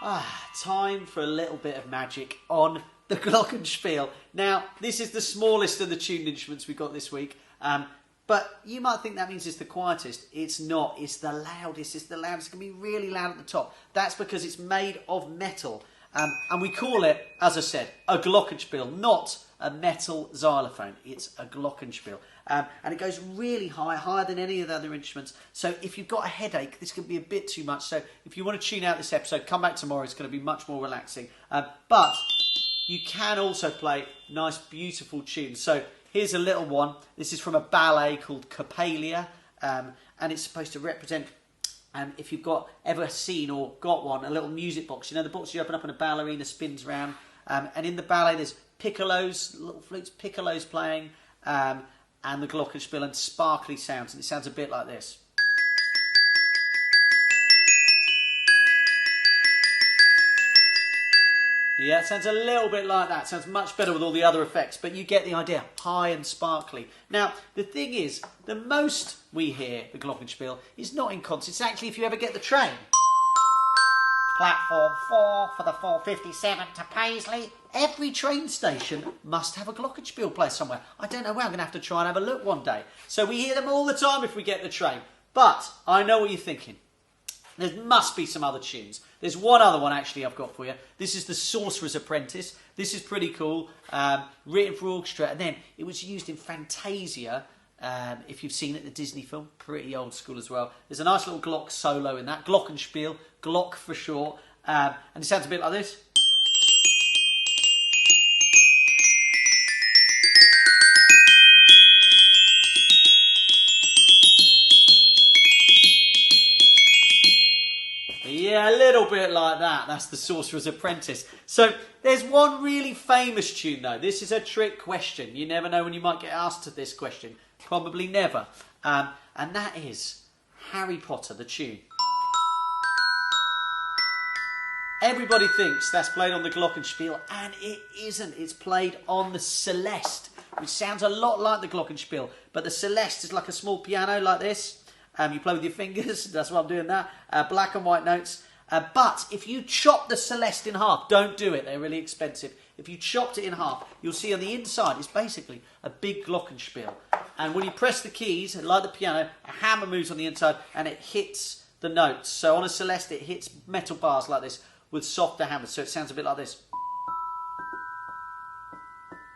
Time for a little bit of magic on the Glockenspiel. Now, this is the smallest of the tuned instruments we've got this week, but you might think that means it's the quietest. It's not. It's the loudest. It's the loudest. It's going to be really loud at the top. That's because it's made of metal, and we call it, as I said, a Glockenspiel, not a metal xylophone. It's a Glockenspiel. And it goes really high, higher than any of the other instruments. So if you've got a headache, this can be a bit too much. So if you want to tune out this episode, come back tomorrow. It's going to be much more relaxing. But you can also play nice, beautiful tunes. So here's a little one. This is from a ballet called Coppelia. And it's supposed to represent, if you've ever seen or got one, a little music box. You know, the box you open up and a ballerina spins around. And in the ballet, there's piccolos, little flutes, piccolos playing. And the Glockenspiel and sparkly sounds, and it sounds a bit like this. Yeah, it sounds a little bit like that. It sounds much better with all the other effects, but you get the idea, high and sparkly. Now, the thing is, the most we hear the Glockenspiel is not in concerts. It's actually if you ever get the train. Platform 4 for the 4:57 to Paisley. Every train station must have a Glockenspiel player somewhere. I don't know where. I'm going to have to try and have a look one day. So we hear them all the time if we get the train. But I know what you're thinking. There must be some other tunes. There's one other one actually I've got for you. This is The Sorcerer's Apprentice. This is pretty cool. Written for orchestra. And then it was used in Fantasia. If you've seen it, the Disney film, pretty old school as well. There's a nice little Glock solo in that. Glockenspiel, Glock for short. And it sounds a bit like this. Yeah, a little bit like that. That's The Sorcerer's Apprentice. So there's one really famous tune though. This is a trick question. You never know when you might get asked this question. Probably never. And that is Harry Potter, the tune. Everybody thinks that's played on the Glockenspiel, and it isn't. It's played on the Celeste, which sounds a lot like the Glockenspiel. But the Celeste is like a small piano like this. You play with your fingers. That's why I'm doing that. Black and white notes. But if you chop the Celeste in half, don't do it. They're really expensive. If you chopped it in half, you'll see on the inside it's basically a big Glockenspiel. And when you press the keys, like the piano, a hammer moves on the inside and it hits the notes. So on a Celeste, it hits metal bars like this with softer hammers. So it sounds a bit like this.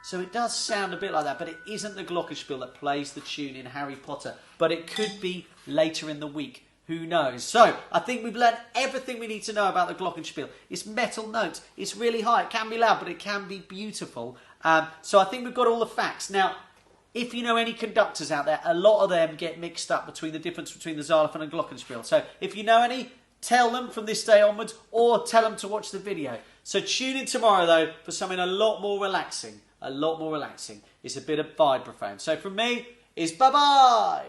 So it does sound a bit like that, but it isn't the Glockenspiel that plays the tune in Harry Potter. But it could be later in the week. Who knows? So, I think we've learned everything we need to know about the Glockenspiel. It's metal notes. It's really high. It can be loud, but it can be beautiful. So I think we've got all the facts. Now, if you know any conductors out there, a lot of them get mixed up between the difference between the xylophone and Glockenspiel. So, if you know any, tell them from this day onwards, or tell them to watch the video. So tune in tomorrow, though, for something a lot more relaxing. A lot more relaxing. It's a bit of vibraphone. So from me, it's bye-bye.